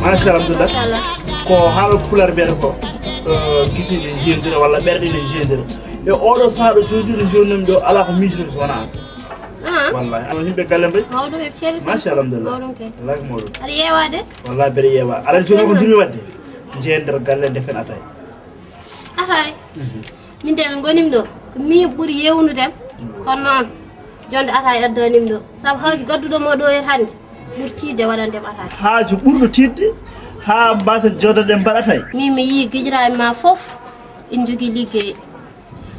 Masha Allah. Ko haalo pular bere ko giti ne jendira walla berde ne jendira e odo saado jojude jonnam do ala ko mijiro so wana wallahi am himbe galembe mawdo be cel masha Allah Allah ko mawdo ari yewade wallahi bere yewa ara jono ko dumi wadde jendira galle defen atay min de ngonim do mi buri yewnudem kon non jonde atay addanim do sab hawji gaddudo mo do yer hande burtide wadande atay haaju burdo tidde ha basa joda dem baratay mi yi gijra ma fof in jogi liggey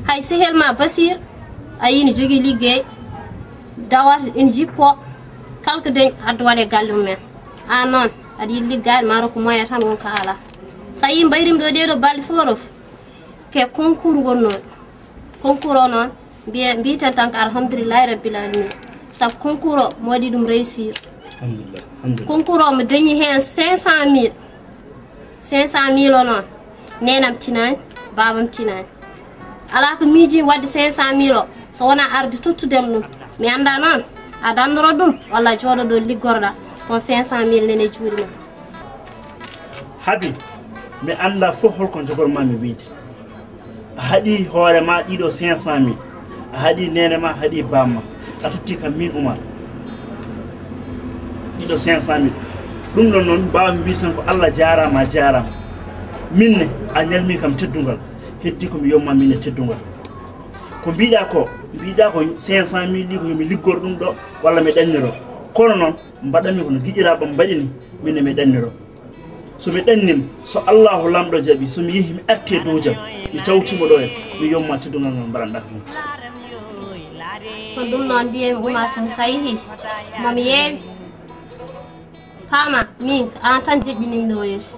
hay sehel ma basir ayini jogi liggey dawat in jippo kalko den addo wale gallum men non adi liggal maro ko moya tan won kala sayi bayrim do dedo balli forof ke concours gonno concours non bi tan tank alhamdulillah rabbil alamin sa concours modi dum réussir alhamdulillah concours mo dañi hen 500,000 non nenam tinani babam tinani ala ko miji wadde 500,000 so wona arde tuttudem dum mi anda non a dandoro dum walla jodo do liggorda on 500,000 nene juuri ma habi mi anda fo holko jogor mami wiide hadi hoore ma dido 500,000 hadi nene ma hadi bamma atutti kam min umar dido 500,000 dum non baam wi tan ko Allah jaarama jaarama minne a nyalmi kam teddungal heddi ko mi yomma minne teddungal ko biida ko 500,000 di ko mi liggor dum do walla mi danniro kono non mbadami ko no gijiraba mbadini minne mi danniro so mi dannim so Allahu lamdo jabi so mi yehi mi atte do jam mi tawtimo do mi yomma teddungal non baranda ko dum non biye umma tan sayi mami yewi Fama min an tan jejjinim do yeso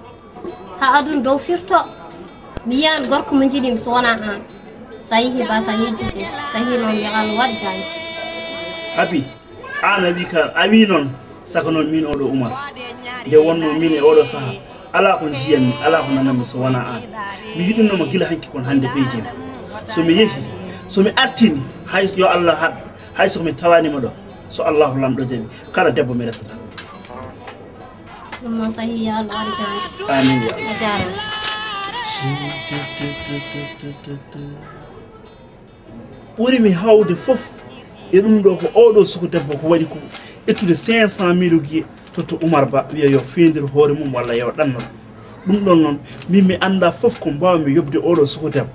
ha adun do firto mi yan gorko mo jidim so wona an sayi ba sayi jidde sayi non yagal war janji abi ana bi ka ami non saka non min odo umar de wonno min e odo saha ala ko jiyami ala ko nanami so wona an mi yidunno mo gila hanki kon hande beje so mi yehi so mi attini hay yo Allah had hay so mi tawani mo do so Allah lamdo jabi kala debbo mi resata Mama sahi ya Allah janji amin ya ajaro Uri mi hawde fof e dum do ko odo suko debbo ko wadi ko ettude 500,000 giye to Umar Ba wiya yo fendir hoore mum walla yo danno dum don non mi anda fof ko mbawmi yobde odo suko debbo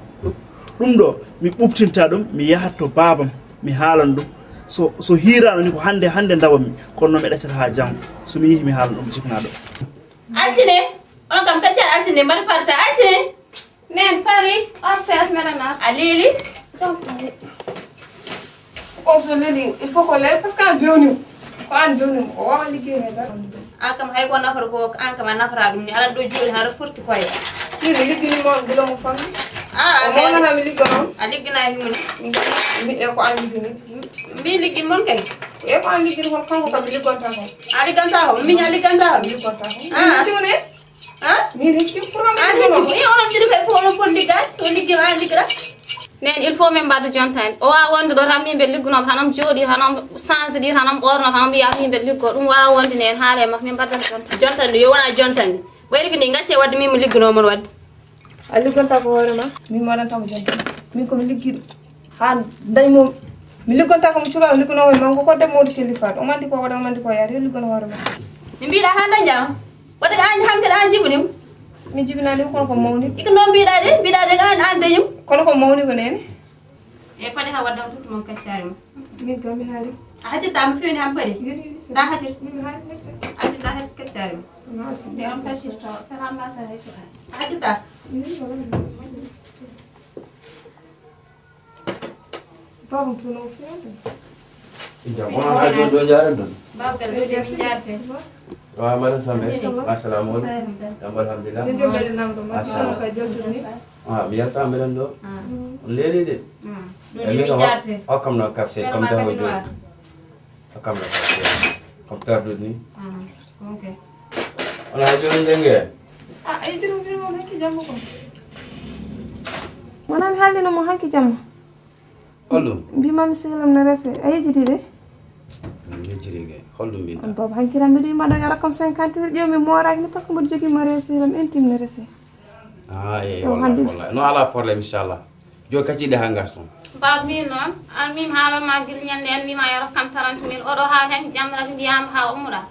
dum do mi bubtinta dum mi yahatto babam mi haalan dum so hirano ni ko hande ndawami kono mi daccata ha jam so mi yihi mi haalan dum cikna do altine on kam kacca altine mari parta altine nen pari orses merana alili on so leli il faut ko le parce que bioni ko an bioni o wa liggéey da an kam hay ko nafar ko an kam nafara dum ni ala do jodi ha furti koy ni liggéey mo dilo mo fami mo na mi liggéey a liggina himuni mi e ko an liggéey mi liggéey mon kay e ko an liggéey ko kanko kam liggonta ko ali ganta ho mi nyali ganta ho liggonta ko ni mi hecci pour ma e on ci defé fo on liggay so liggéey an liggéey nen il faut même badu jontan o wa wonde do tam yimbe ligguno tanam jodi tanam change di tanam orno tanam ya yimbe liggo dum wa wonde nen haale ma min badal jontan yo wona jontan wayri ko ni ngacce wadde mi ligguno mon wadde a liggonta ko hoore ma mi modanta ko jontan min ko mi liggido han dañ mom mi liggonta ko mo cuga ligguno mo mango ko dem modi telefaat o mandi ko wada mandi ko yaade liggono hoore ma ni biida ha dañ jam wadde an hamte an jibunim mi jibinani ko mawni iko no biɗade ga an deñum kono ko mawni ko nene e pade ha wadda tutu mon kaccari mo min kam mi haali a hati tam fewni am pade da hati mi haali ati da hati kaccari mo de am kashir to salam la sa reshi hati ta babum to no fewde ija wona ha do jaare don babkar do de mi jarte wa madam sambe assalamu alaikum alhamdulillah den jombe namdo ma ko jawtuni mi yarta melen do leli de do de mi jarte o kam no kapse comme da ho do o kam no kapse comme tardu ni okay ona joni denge ay diru mo hanki jammo ko wona mi haalino mo hanki jammo hollum mbima mi sehlam na rese a yejiti de yejirige hollum binta baba hankiram mbiɗo wima daña rakam 50 mille ƴewmi moraki ni par ce que mboɗo joguima resehlam intime ne rese ay wallahi no ala problème inchallah jo kacciɗe ha gaston bab mi noon an mim haalama guil ñande en wima yo rakkam 30 mille oɗo haali hanki jamrak ndiyama ha ummuɗa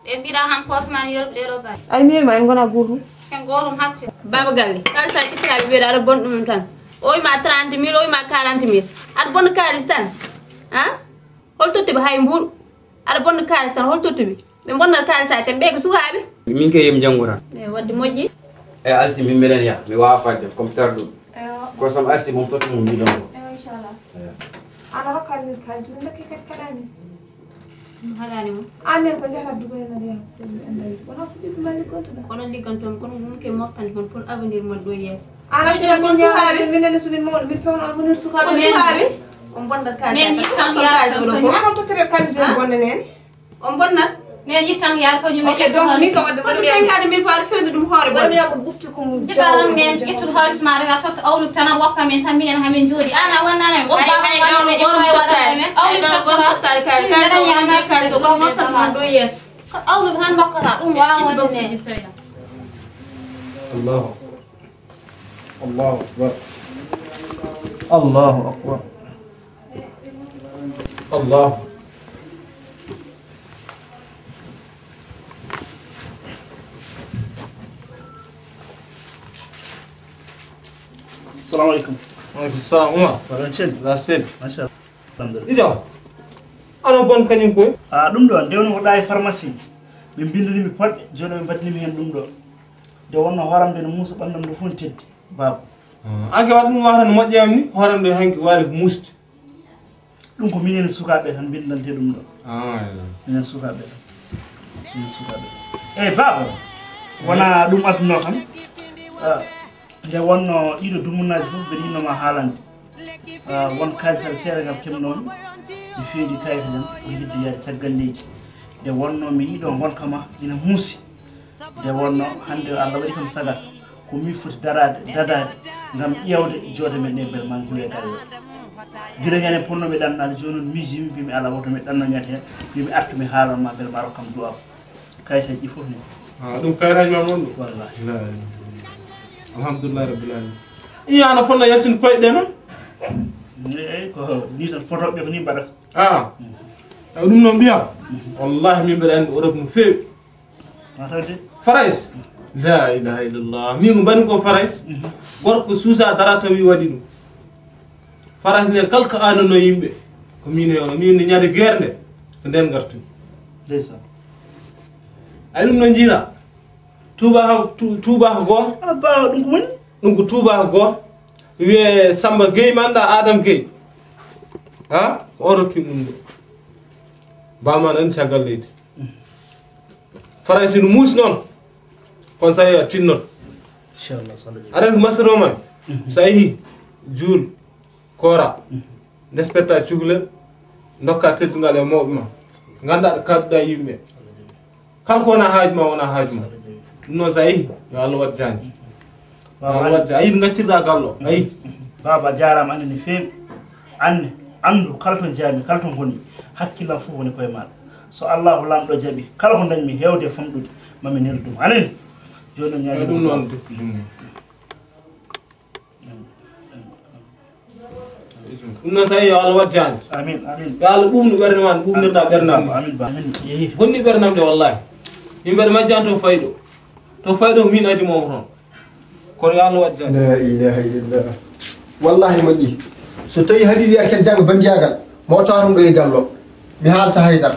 ɓe mbiɗa han posman yorɓe ɗeɗo bari ay mirma en gona gotum ken gotum hatti baba galle kalisa cittaɓe mbiyeɗa aɗa bon ɗum tan o wima 30 mille o wima 40 mille aɗa bonno kalis tan han hol tottuɓe hay mbuɗu aɗa bonno kalis tan hol tottuɓe ɓe bonnata kalis ay tan ɓe ko sukaɓe min ke yim janguran e wadde moƴƴi e alti min mbiɗen ya mi wawa fadde comme tardu ko sam arti mom totti mum mbiɗon ko inchallah ana rokkani kalis min dokki kadi kaɗani haɗani mo anen ko jahat dugoyenade yaha wona ko ɗiɗi ma liggontoɗa kono liggantomi kono ɗum ke moftani kon pour avenir mon ɗo yeeso ana kon sukaɓe minenne somin mawɗo min pewno on wonir sukaɓe sukaɓe on bondat kalis ana tottire kalis joni bonde nene on bonnat nen yittan yaal ko nyume ok donc min kam wadde wadde 50 mille fois fewde ɗum hoore bonde yambo bufti ko mu jikaram nen ittude haalis ma rega tokka awlu tan wokka men tan minen hamin joodi ana wonnana men wokka men e koy wala men awlu tottare kalis ko motta mon do yes ko awlu han bakkata ɗum wawa wonde ne الله الله أكبر الله أكبر الله السلام عليكم. وعليكم السلام عمر ولا شد لا سيد ما شاء الله الحمد لله. إذا أنا بون كنيم كوي ɗum ɗo nde woni ko ɗa e pharmacie ɓe bindinimi poɗɗe joni ɓe mbaɗinimi hen ɗum ɗo nde wonno horamde no muusa ɓandam ɗo fof ne teddi baba anke waɗ ɗum wata no moƴƴam ni hoorem ɗo hanki waali ko musti ɗum ko minen sukaɓe tan bindante ɗum ɗo minen sukaɓe tan minen sukaɓe eyyi baba wona ɗum adduno kam nde wonno ɗiɗo dumunnaji fof ɓe yinnoma haalande won kalisal seeɗa kam kemnomi mi feedi kayita jam mi hidde yaade caggal leydi nde wonno mi yiiɗo gonkama ina muusi nde wonno hande Allah waɗi kam sagat ko mi foti dadade gam ƴewde joode men ɗe bel man guye galle gila ñane ponnomi ɗannade joni noon miijimi mbimi ala woto mi ɗannoñate hen mbimi artu mi haalanma bel ma rokkam duwam kayitaji ɗi foof ni ɗum kayitaji ma won ɗum wallahi alhamdulillah rabbil alamin iya ana fonno yaltin koyɗe noon eyyi ko ni tan fotoɓe ko ni mbaɗata ɗum noon mbiyam wallahi min mbeɗa andi Europe no feewi matawde farais la ilaha illallah min ko mbani ko farais gorko suusa dara tawi waɗi ɗum farais ne kala ko anano yimɓe ko min hewno min ne ñande guerre nde ko nden gartumi ndeysan ay ɗum noon jiira touba ko goto bawa ɗum ko woni ɗum ko touba ko goto wiye Samba Gueye manɗa Adam Gueye ha ko o rokkim ɗum ɗo bamano andi caggal leydi farais no muusi noon kono sa yehi a tinnoto inchallah salah aɗa ko masiroma sa yehi juul kora despecta cukalel dokka teddugal e mawɓe ma ganda ɗo kadduɗa yimɓe kala ko wona haaju ma wona haaju ma ɗum noon sa yehi yo Allah waɗ janji Allah waɗ ayi no gactirɗa gallo ayi baba jarama ande no feewi anne andu kala to jaami kala to gonni hakkillam fof woni koye maɗa so allahu lamɗo jaaɓi kala ko dañmi hewde famɗude mami neldum anani joni on ñaagi ɗum noon ɗum noon sa yehi yo Allah waɗ janji amin amin yo Allah ɓuumno ɓerde ma no ɓuumnirɗa ɓerdam amin ba amin yeehi bonni ɓerdam de wallahi min mbeɗa majjanto fayɗo to faydo min adi mo non kono yo Allah wadja la ilaha illallah wallahi moƴƴi so tawi habibi arken janggo bandiyagal mo tawatum ɗo e gallo mi haalta haydara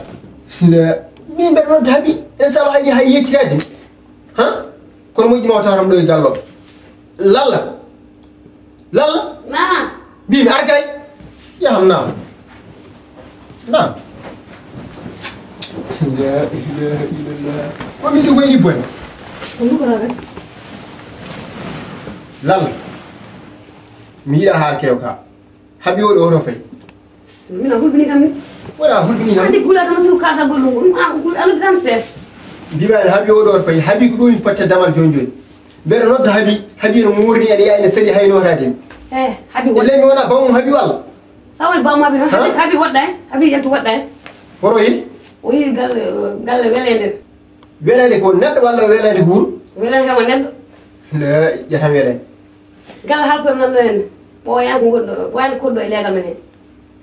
min mbeɗa nodde haabi inshallah hayni hay yettirade ha kono moƴƴi mo tawatam ɗo e gallo lalla naam mbimi ar kay yaham naam la ilaha illallah ko miɗo wayni bone lalla mi yiɗa ha kewka haabi oɗo oto fayi mina hulbini kam ni wala hulbini kam andi gula kam siw kata gollum gul ala tan ses mbimami haabi oɗo oto fayi haabi ko ɗo min patta damal joni joni mbeɗa nodda haabi no murni ene yayne sali haynotademi habi elle mi wona bawmum haabi walla sawal bawmo habi habi wadda en habi yaltu wadda en horo yi o yi galle welede welede ko neɗɗo walla welede ko wuuro welede kam neɗɗo le ƴetam welede galle halkoye nan en ɓoyanko goɗɗo ɓoyani koɗɗo e leegal men hen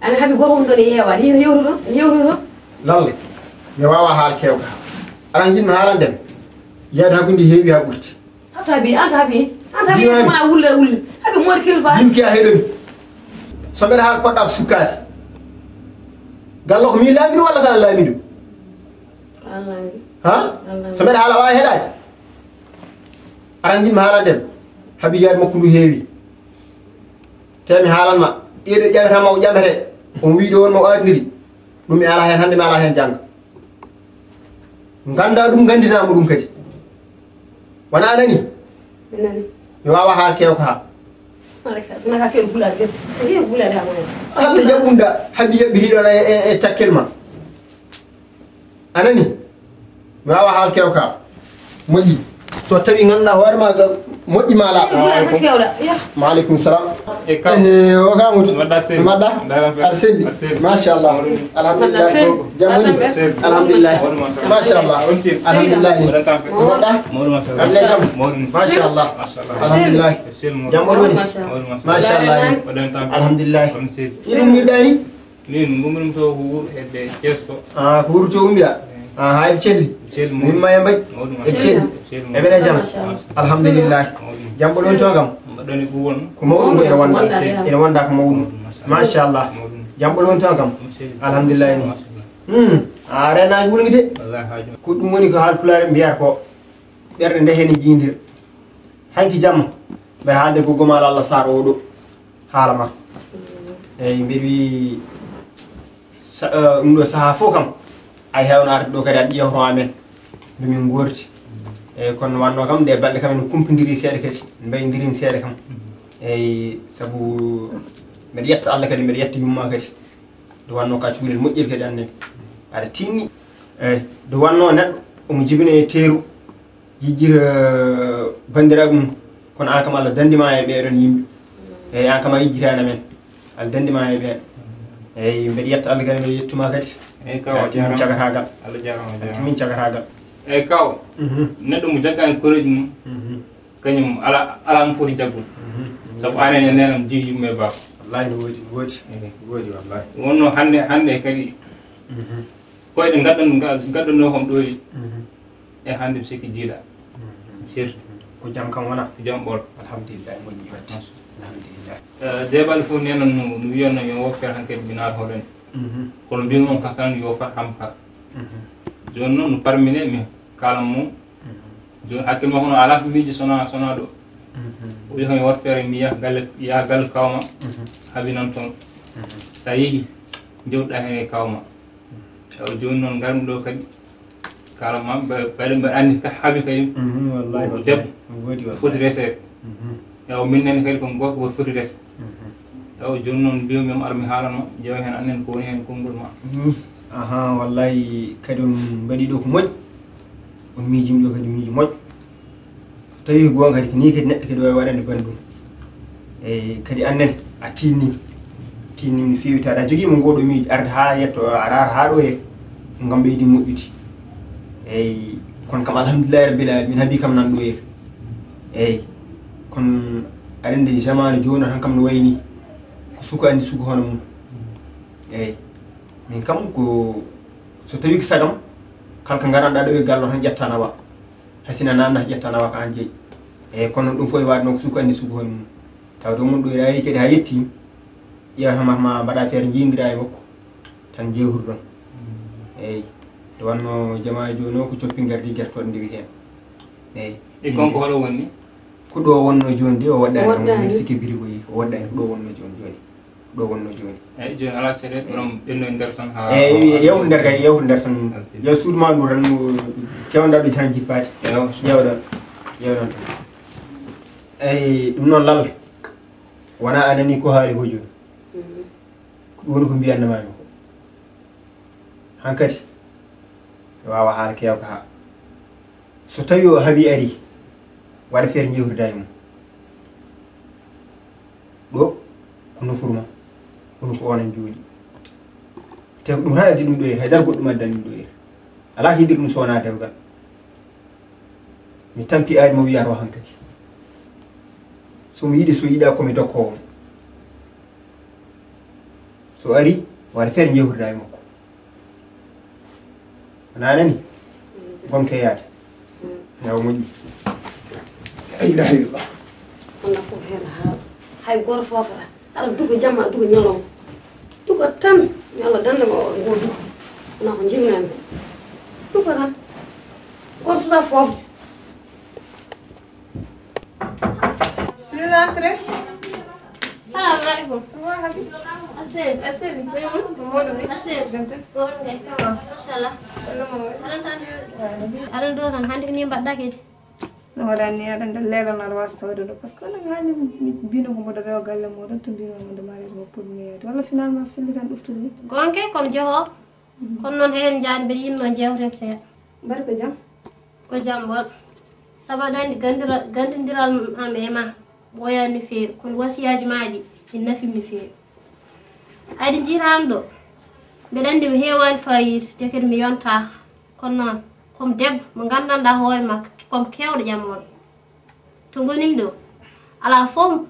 ani habi goto woni ɗon e yeewa hino yewtuto lalle mi wawa haal kewka aɗa jinmi haalandem yiyade hakkude heewi ha ɓurti anta habi wona wulle habi moɗi kilfa yimki a heɗomi so mbeɗa haal poɗɗa ko sukkade gallo ko min laamiɗo walla kana laamiɗo ha so mbeɗa haala wawi heɗade aɗa jinmi haalandem haabi yiyade makko ndu heewi te mi haalanma ɗeɗo ƴametama ko ƴamete on wiiɗo wonmo adniri ɗum mi ala hen hande mi ala hen jangga ganda ɗum gandinama ɗum kadi wona nani mi wawa haal kewka ha sanaka keɗo bulade ges bulade ha moen allah jaɓɓunda haabi yaɓɓiriɗon e takkel ma anani mi wawa haal kewka moƴƴi so tawi ganduɗa hoorema moƴƴi mala maaleykum salam o kamuto mbaɗɗa aɗa selli machallah alhamdulillah jammoni alhamdulillah machallah alhamdulillah moɗɗa alle jam machallah alhamdulillah jam oɗoni machallah alhamdulillah iɗum mbiɗani min gumrum to ko wuur hedde ceesto ko wuuro to ummiɗa hayɓe celli mimma e mbaɗi e celli eɓeɗe jaam alhamdulillah jam ɓoɗon to kam mbaɗoni ko won ko mawɗum ko ene wonda ko mawɗum machallah jam ɓoɗon to kam alhamdulillah ni a renaji wulgi de ko ɗum woni ko haalpulare mbiyata ko ɓerɗe nde hene jiidir hanki jamma mbeɗa haalde ko gomal Allah sar oɗo haalama eyyi mbeɗa wi ɗum ɗo saaha fof kam ay hewno arde ɗo kadi aɗa ƴewto amen ndomin gorti eyyi kono wanno kam nde balɗe kam en kumpodiri seeɗa kadi mbaydirin seeɗa kam eyyi saabu mbeɗa yetta Allah kadi mbeɗa yetta yumma kadi nde wanno ka cuulel moƴƴel kadi annen aɗa tinni eyyi nde wanno neɗɗo omo jibine e teeru yijjira bandiraɓe mum kono an kam Allah dandima e ɓeɗon yimɓe eyyi an kam a yijjitani amen Allah dandima e ɓeɗo eyyi mbeɗa yetta Allah kadi mbeɗa yettuma kadi eyyi kaw min cagatagal Allah jarama min cagatagal eyyi kaw neɗɗo mo jaggani koreji mum kañum ala mo foti jaggude saabu anen e nenam jeeyi yumma e baba wallahi no woodi wallahi wonno hande kadi koyɗe gaddanno kam ɗoyi e hande mi sikki jiiɗa surtout ko jam kam wona ko jam ɓol alhamdulillah moƴƴi watti alhamdulillah deɓal fof nenan no wiyonno yo woffere han kadi mi naata hoɗon kono mbimi on ka tan yo fat hampar joni noon no parmine mi kalam mum joni hakkille makko no ala ko miiji sona ɗo o wi kam yo wat feere mi ya galle kawma haabi nan toon sa yeehi jewɗa hen e kawma taw joni noon garmi ɗo kadi kalam ma ɓayɗo mbeɗa andi haabi kadi wallahi ko debbo foti resede taw min nene kadi kon gorko woto foti rese taw joni noon mbiyumi ar mi haalanma ƴeewa hen annen ko woni hen konngol ma aha wallahi kadi on mbaɗi ɗo ko moƴƴi on miijimi ɗo kadi miiji moƴƴo tawi gonga kadi ko ni kadi neɗɗo kadi wawi waɗande bandum eyyi kadi annen a tinni no fewi taw aɗa joguima ngoɗo miiji arde ha yetto aɗa ara ha ɗo he gam ɓeydi moƴƴude eyyi kono kam alhamdulillahi rabbil alamin haabi kam nan ɗo he eyyi kono aɗa andi jamanu joni tan kam no wayni ko suka andi suka hono mum eyyi min kam ko so tawi ko sagam kala ko garanɗa ɗo e gallo tan ƴetta nawa hasina nana ƴetta nawa ka an jeeyi e kono ɗum fof e waɗno ko suku andi suku hon mum taw ɗo mun ɗo ina ari kadi ha yetti ƴewtama ma mbaɗa feere jindira e makko tan jewhur ɗon eyyi nde wanno jama joni o ko coppi gardi guertoɗe ndewi hen eyyi e konko hoɗo wonni ko ɗo wonno joni de o waɗɗani ɗum mbiɗa sikki birigo yi o waɗɗani ko ɗo wonno joni ɗo wonno joni eyyi joni ala seeɗe ɗum ɓenno e nder tan ha eyyi yewtu nder kay yewtu nder tan yo suudu ma ndu tan kewɗa ɗo tan jippade ƴewɗon tan eyyi ɗum noon lal wona anani ko haali ko joni ko ɗum woni ko mbiyannamami ko hankkadi wawa haala kewka ha so tawi o haaɓi ari waɗa feere jewtuda e mum ɗo ko nofuruma kono ko onon jooɗi te ko ɗum tan addi ɗum ɗo haydara goɗɗum addani ɗum ɗo ala hiidir ɗum sowona dewgal mi tampi aadi mo wiyata o hankkadi somi yiɗi so yiɗa komi dokkowo so ari waɗa feere jewtuda e makko wona nani gonke yaade yaw moƴƴi la ilaha illallah wonna fof hen ha hay goto fofata aɗa duga jamma duga ñalawma duga tan mi allah dande ma o ngo duga wona ko jimnani ko duga tan goto sota fofde bismillah entre Salam alaikum. sawa habi Asel. asel moɗo ni Asel. demte Gon ngay kawa. Mashallah. Aɗan ɗo tan hande ko ni mbaɗɗa kedi. no waɗani aɗa nder leeɗon aɗa wasa tawde ɗo par ce que onon haali mi mbino ko mboɗo rewa galle moɗon to mbino moɗo mariage mo pour mi yeyde walla finalement felli tan ɗoftude ni Gonke comme jeho. Kono noon hen jaani mbeɗa yinno jewten seeɗa. mbaɗi ko jam Ko jam bol. Sabu aɗa andi gandidiral am e ma ɓoyani no feewi kono wasiyaji maɗi ɗi nafimi no feewi. Ayde jiiram ɗo mbeɗa andi mi heewani fayide te kadi mi yontaka kono noon comme debbo mo gandanɗa hoore makko comme kewɗo ƴamoɗo to gonimi ɗo ala fof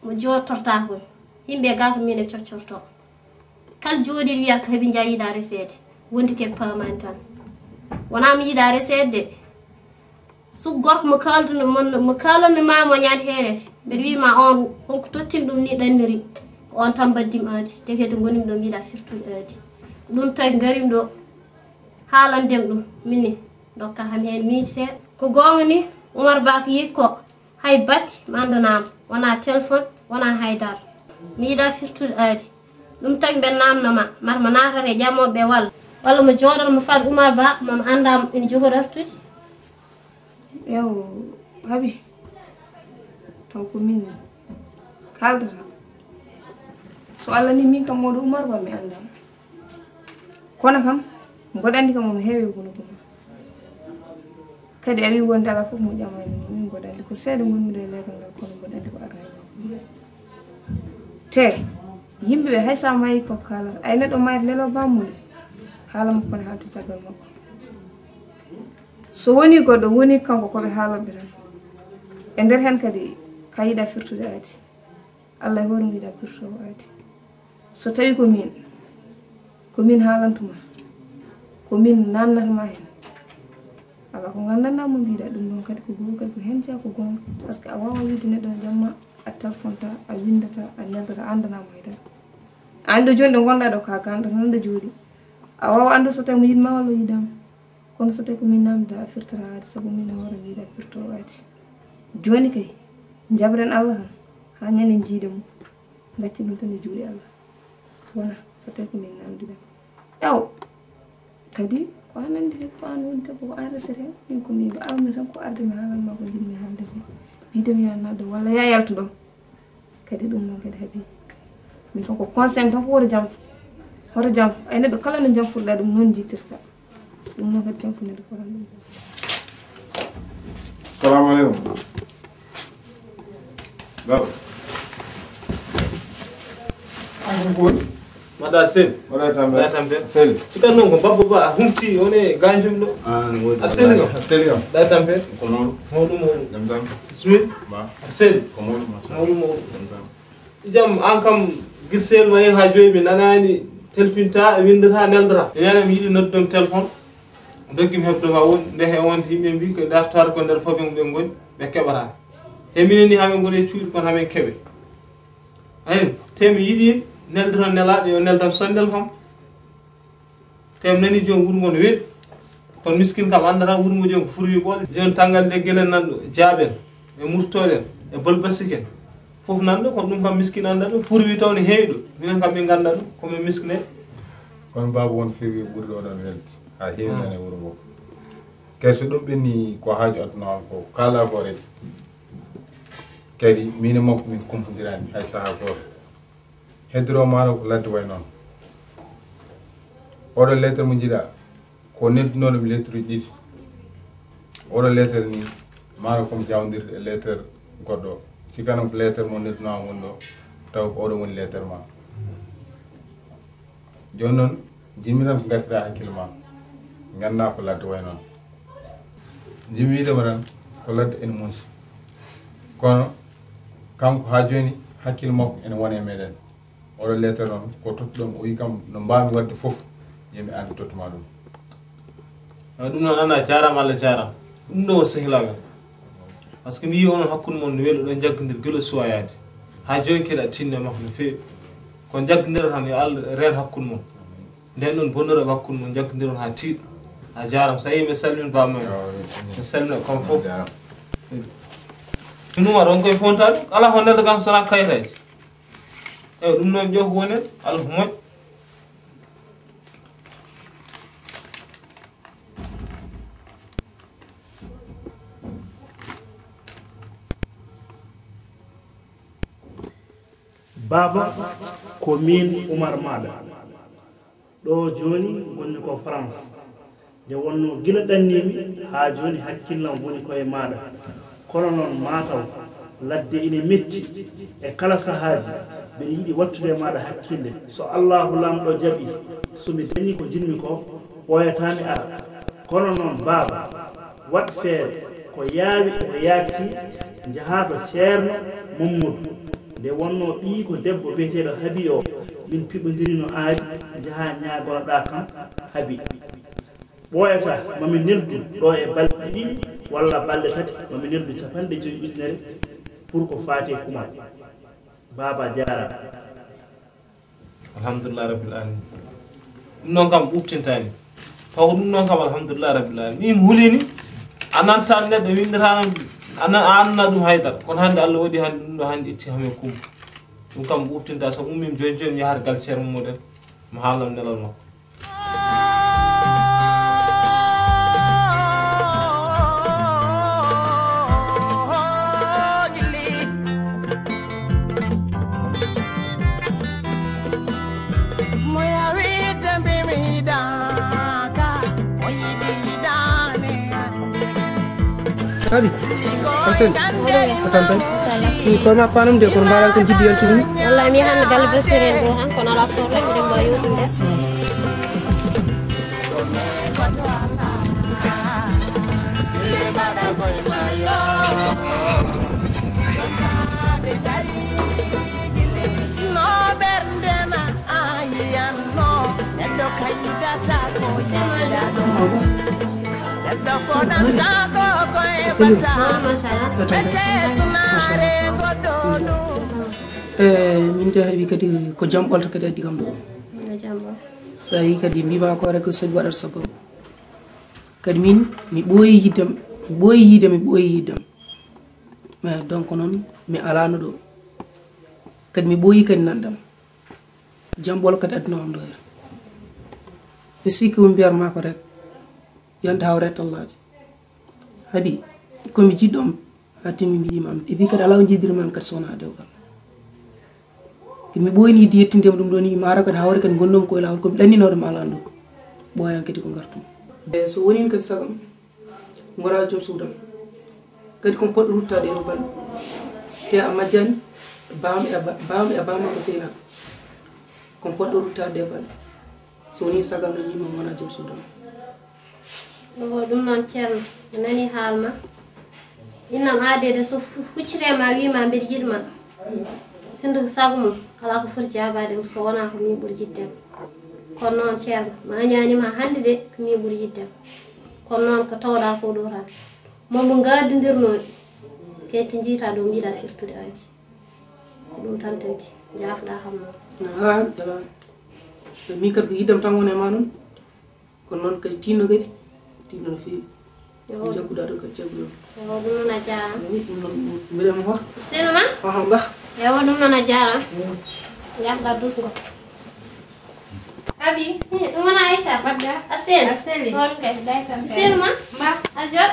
mo jottorta kon yimɓe ga ko min e coccorto kala jooɗiɗo wiyata ko heeɓi jayiɗa resede wondi ke pamani tan wona mi yiiɗa resede de so gorko mo kalanno mamo ñaade heene mbeɗa wima on wonko tottini ɗum ni ɗanniri ko on tan baddim aadi te kadi gonimi ɗo mbiɗa firtude aadi ko ɗum tagi garimi ɗo haalandem ɗum minni dokka ham hen miiji seeɗa ko gonga ni Oumar Ba ko yi ko hay batti mi andanama wona téléphone wona haydara mi yiiɗa firtude aadi ɗum tagi mbeɗa namnoma mata mo natata e ƴammoɓe walla mo jooɗata mo faad Oumar Ba momo andama ene jogori artude yow habi taw ko min kaldata so allah ni min kam moɗo Oumar Ba mi andama kono kam mboɗo andi kam omo heewi gono ko kadi a wi wonde ala fof mo ƴamani min mboɗo andi ko seeɗa gonmiɗo e leegal ngal kono mboɗo andi ko arani te yimɓeɓe hay sa mayi ko kalata ay neɗɗo mayde lelo bammude haala makko ne haalta caggal makko so woni goɗɗo woni kanko koɓe haaloɓe tan e nder hen kadi ka yiiɗa firtude aadi allah e hoore mo yiiɗa firtowo aadi so tawi ko min haalantuma ko min nannatama hen ala ko gandanɗa mo mbiɗa ɗum ɗon kadi ko goho kadi ko hen jeeya ko gonga par ce que a wawa wiide neɗɗo no jamma a téléphoneta a windata a neldata a andanamo haydara an ɗo joni ɗo gonɗa ɗo ka ganɗa tan ɗo jooɗi a wawa andu so tawi mo yiɗma walla o yiɗama kono so tawi ko min namdida a firtata aadi saabu min e hoore mi yiiɗa firtowo aadi joni kay jabren allah tan ha ñande jiide mum gacci ɗum tan e juuɗe allah wona so tawi ko min namdida ew kadi ko an andi ko an woni debbo ko an resete min ko min awmi tan ko arde mi haalanma ko jiɗmi haalde ko widemi ya nadde walla ya yaltu ɗon kadi ɗum noon kadi haabi min tan ko conseil tan ko hoto jam ay neɗɗo kala no jamfuɗɗa ɗum noon jitirta ɗum noon kadi jamfunede ko ran ɗum salamu aleykum baba Mada sel. Mada tambe. Mada tambe. Sel. Cika non ko babbo ba humti one ganjum do. Sel yo. Sel yo. Da tambe. Ko non. Modu mo. Dam dam. Sweet. Ba. Sel. Ko modu ma. Modu mo. Dam dam. Jam an kam gisel ma ha joyi mi nanani telfinta windata neldra. Yana mi yidi noddum telephone. doggimi hebdoma woni nde he wonde yimɓe mbi ko dartare ko nder fof ɓe ngoni ɓe keɓata e minen ni hamin goni e cuuɗi kono hamin keɓe ayi temi yiɗi nelde toon nelaɗo yo neldam sondel kam tem nani joni wuuro ngo no weɗi kono miskin kam andata wuuro ngo joni ko furwi ɓoole joni tanggal nde guelen nanɗo jaaɓen e murtoɗen e bolbasiken fof nanɗo kono ɗum kam miskin anda ɗum furwi taw ne heewi ɗo minen kam min ganda ɗum komin miskine kono baba won firwi ɓurɗo oɗon welde ha heewi nan e wuuro ngo kadi so ɗum ɓenni ko haaju aduna on ko kala ko rek kadi min e makko min kumpodirani hay saaha goto heddoro maaro ko ladde way noon oɗo lettre mo jiiɗa ko neddunoɗo mi lettre uji ɗiɗi oɗo lettre ni maaro komi jawdirde e lettre goɗɗo sikkanam ko lettre mo neddunama woni ɗo taw ko oɗo woni lettre ma joni noon jimmi tan ko gartira hakkille ma ganda ko ladde way noon jimmi widema tan ko ladde ene munsi kono kanko ha joni hakkille makko ene wone meɗen oɗo lettre noon ko tottuɗom o wi kam no mbawmi wadde foof yimi andi tottuma ɗum ɗum noon anda jarama Allah jarama ɗum ɗo sehilagal par ce que mi yi onon hakkude moon no weelo ɗon jaggodir guila suwayade ha joni keeɗa tinne makko no feewi kono jaggodira tan yo Allah reen hakkude moon nden ɗon bonnoroɓe hakkude moon jaggodiron ha tiiɗo ha jarama so yi mi salmini bamma mi salmina kam fof ɗum waɗa on koye fontade ala ko nelda kam sona kayitaji eyyi ɗum noon ƴeew ko wonen Allah ko moƴƴo baba ko min Oumar maɗa ɗo joni wonni ko France nde wonno gila ɗannimi ha joni hakkillam woni koye maɗa kono noon mataw ladde ine metti e kala sahaji mbeɗa yiiɗi wattude maɗa hakkille so Allahu lamɗo jaaɓi somi dañi ko jinmi ko ɓoyatami ara kono noon baba wat feere ko yaawi ko yaatti jaha to ceerno Mamadou nde wonno ɓii ko debbo biyeteɗo Habi o min piɓodirino aadi jaha ñagonoɗa kam Habi ɓoyata mami neldu ɗo e balɗe ɗiɗi walla balɗe tati mami neldu 50 ujunere pour ko faati kumal baba jarama alhamdulillah rabbil alamin ɗum noon kam ɓuftintani taw ɗum noon kam alhamdulillah rabbil alamin min hulini a nanta neɗɗo windetano a anna ɗum haydara kono hannde Allah waɗi hannde ɗum ɗo hannde itti hamin kumba ɗum kam ɓuftinta so ummimi joni joni mi yahata gal ceerno muɗen mi haalam nelal makko Abi, Hasan, attention. Ni ko ma panum de ko mbara ko jiddi yalti dum. Wallahi mi hande gal be sere do han kono ala problème de mbayo dum des. min de heewi kadi ko jam ɓolta kadi addi kam ɗo so yi kadi mbima ko rek sabi waɗata sababu kadi min mi ɓooyi yiddem mais donc noon mi alano ɗo kadi mi ɓooyi kadi nandam jam ɓolo kadi adduna am ɗo her mi sikki mi mbiyatma ko rek yonde hawrete Allaji Habi komi jiɗɗom ha timmi mbiɗimam et puis kadi ala ko jiddirimam kadi sowona dewgal mi ɓoyni yidde yettindema ɗum ɗo ni mara kadi hawre kadi gonnomi koye lawol komi ɗanninoɗom alano ɓoyan kadi ko gartum e so wonino kadi sagam gona joom suudam kadi komi poɗɗo ruttade ɗo balɗe te a majjani bam e bamma ko sehla komi poɗɗo ruttade balɗe so woni sagam no yimma gona joom suudam ɗum noon ceerno mi nani haalma innam aadede so huccirema wima mbeɗa yiɗma sinno ko sago mum ala ko foti jabade so wona ko min ɓuuri yiddema kono noon ceerno ma ñanima hande de ko min ɓuuri yiddema kono noon ko tawɗa ko ɗo tan momo gaddidirnoɗi kenti jiita ɗo mbiɗa firtude aji ko ɗum tan tawki jaafoɗa kam noon ala min kadi ko yiddam tan woni e ma noon kono noon kadi tinno no feewi jagguɗa ɗo kadi jagguɗo yo ɗum noon a jarama ɗum noon mbiɗama hor sinoma bah yo ɗum noon a jarama jaafoɗa dusgo Abi, ɗum wona Aisha badda a seli on kay daytam selma ba a jot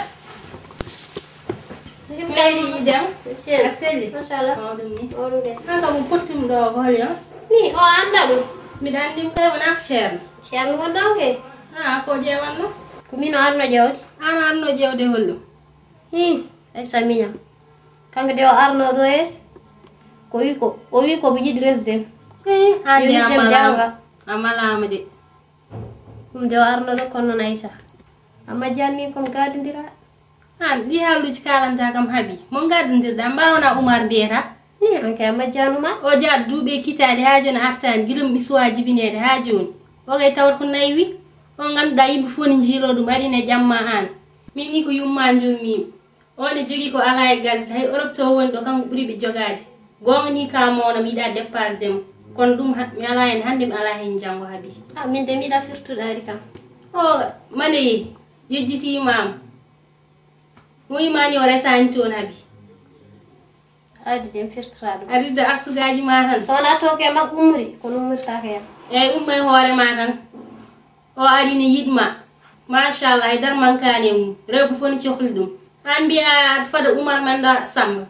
him kayri idam seli a seli machallah o ɗum ni o ɗum de hanga mo pottim ɗo ko holi on ni o anda ɗum mbiɗa anndi kay wona ceerno ceerno won ɗon ke ko ƴeewanno ko min o arno ƴewde an arno ƴewde holɗum Aisha miñam kanko de o arno ɗo yeete o wi ko mo yiɗi resden hande janga a malama de ɗum de o arno ɗo kono noon Aisha amma janni kon gadodira an ɗi haalluji kalanta kam haaɓi mo gaddodirɗa mbaɗona Oumar mbiyata on kay amma januma o jaat duuɓe kitade ha joni artani guila mo ɓisuwa jibinede ha joni o kay tawat ko naywi on ganduɗa yimɓe fof ne jiilo ɗum arine jamma an min ni ko yumma jurmimi on e jogui ko ala e gazete hay Europe to woni ɗo kanko ɓuuri ɓe jogade gonga ni ka mawna mi yiɗa dépasse demo kono ɗum mi ala hen hande mi ala hen janggo haaɓi min de mi yiɗa firtuɗari kam o mane yejjitimama mo yimani o resani toon haaɓi adi de mi firtora ɗum aɗa ridda arsugaji ma tan so wona to ke makko ummori kono ummirtaka hen eyyi umma e hoorema tan o ari ne yiɗma machallah e dar mankane mum rewɓe fof ne cohli ɗum an mbiya aɗa fada Oumar manda Samba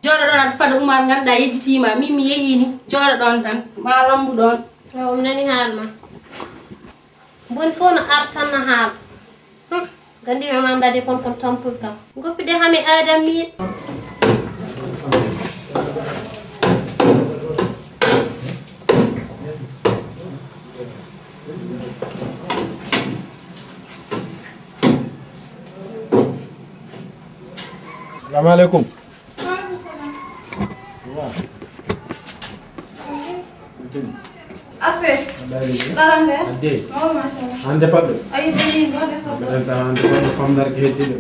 jooɗo ɗon aɗa fada Oumar ganduɗa yejjitima min mi yehini jooɗo ɗon tan ma lambu ɗon o mi nani haalma boni fof no artanno haala gandimi ma andade kon tampol kam goppide hame adam miiɗ Assalamu alaikum. Ase. Larande. Ade. Oh, mashallah. Ande fadde. Ay, deni do defal. Ɓeɗanta ande fadde famdar ke heddiɗo.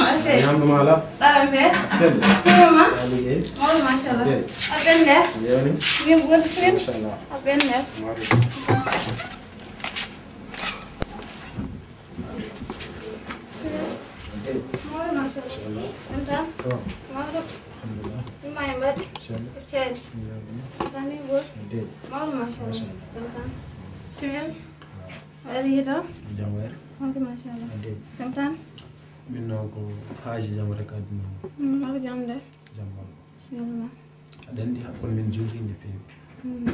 Ase. Ñamɗuma ala. Larande. Sede. Sema. Ligey. Oh, mashallah. Ade. Abende. Yewni. Min bu bismillah. Mashallah. Abende. Oh, mashallah. Enta. Mawdo. Alhamdulillah. Imay mbad. Inshallah. Cel. Yewni. Tami bu. Ade. Mawdo mashallah. Enta. Bismillah. Wari hita. Jam wayre. Okay, mashallah. Ade. Enta. Min noon ko haaji jam rek adduna Mako jamde. jam on. Bismillah. Aɗa andi hakkon min juri nde feewi.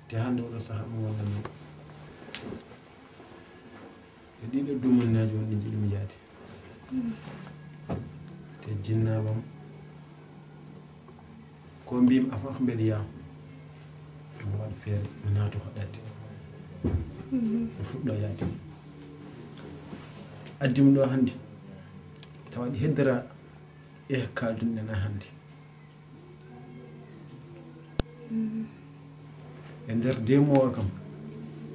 Te hannde oɗo sahaa mo wonano e ɗiɗo dumunnaji wonɗi jiɗimi yaade. Te jinnamam ko mbimi afof mbeɗa yaam mi waɗa feere mi naato hoɗande mi fuɗɗo yaade addimi ɗo hannde tawaɗi heddora e kaldunɗen a hannde e nder 2 mois kam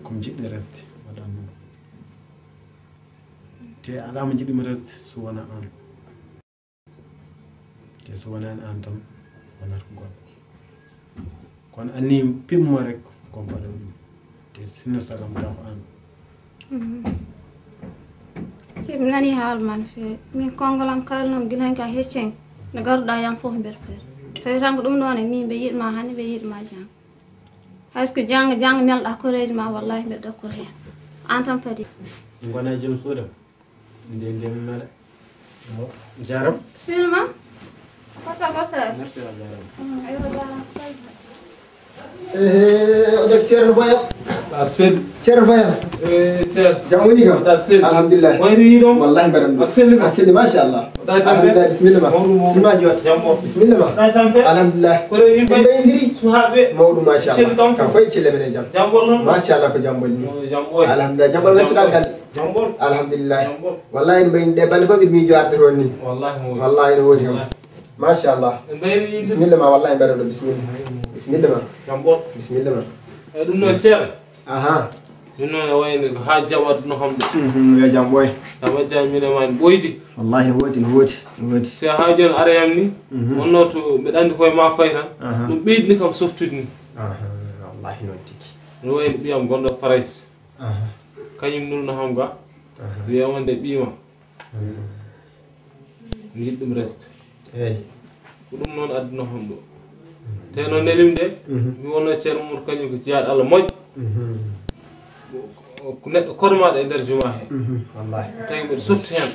komi jiɗɗo resde waɗan ɗum te alama jiɗimi resde so wona an te so wonani an tan wonata ko goɗɗo kono anni pimmo rek ko mbaɗo ɗum te sinno sagam taw ko an Si mi nani haal man feewi min kongolam kalnom gilan ka heccen no garuɗa yam fof nder feere tawi tan ko ɗum ɗon e min ɓe yiɗma hannde ɓe yiɗma jang hay ce que jang nelɗa koreji ma wallahi mbeɗa dokkor hen an tan kadi gona joom suudam nde ndemi mele jaram bisimilla fota merci a jaram ayo jaram sal oɗo ceerno boyal sel ceerno boyal jam woni kam alhamdulillah wayri ɗon wallahi mbaɗam ɗum a selli machallah alhamdulillah bisimilla ma sima jota bisimilla ma alhamdulillah ɓe ɓeydiri suhaɓe mawɗum machallah kam foye celle mene jam machallah ko jambol ni alhamdulillah jambol waccuɗa galle alhamdulillah wallahi no mbayni ɗe balle fof mbiɗa miijo arde toon ni wallahi no woodi kam machallah bisimilla ma wallahi mbaɗam ɗum bisimilla bisimilla ma bisimilla ma ɗum noon ceerno aha min noon e wayni ko ha jam adduno hamde yo jam ɓooy jam ajjani min e ma ne ɓoydi wallahi ne woodi ne woodi si a ha joni ara yam ni wonno to mbeɗa andi koye ma fay tan ɗum ɓeydini kam softude ni wallahi noon tigi no wayni ɓiyam gonɗo Farais kañum nurno ham ga wiyama nde ɓiima mi yiɗi ɗum reste eyi ko ɗum noon adduno ham ɗo te no nelim de mi wonno ceerno mum kañum ko jeyaɗo Allah moƴƴo ko neɗɗo kormaɗo e nder juma he wallahi tawi mbiɗa softi hen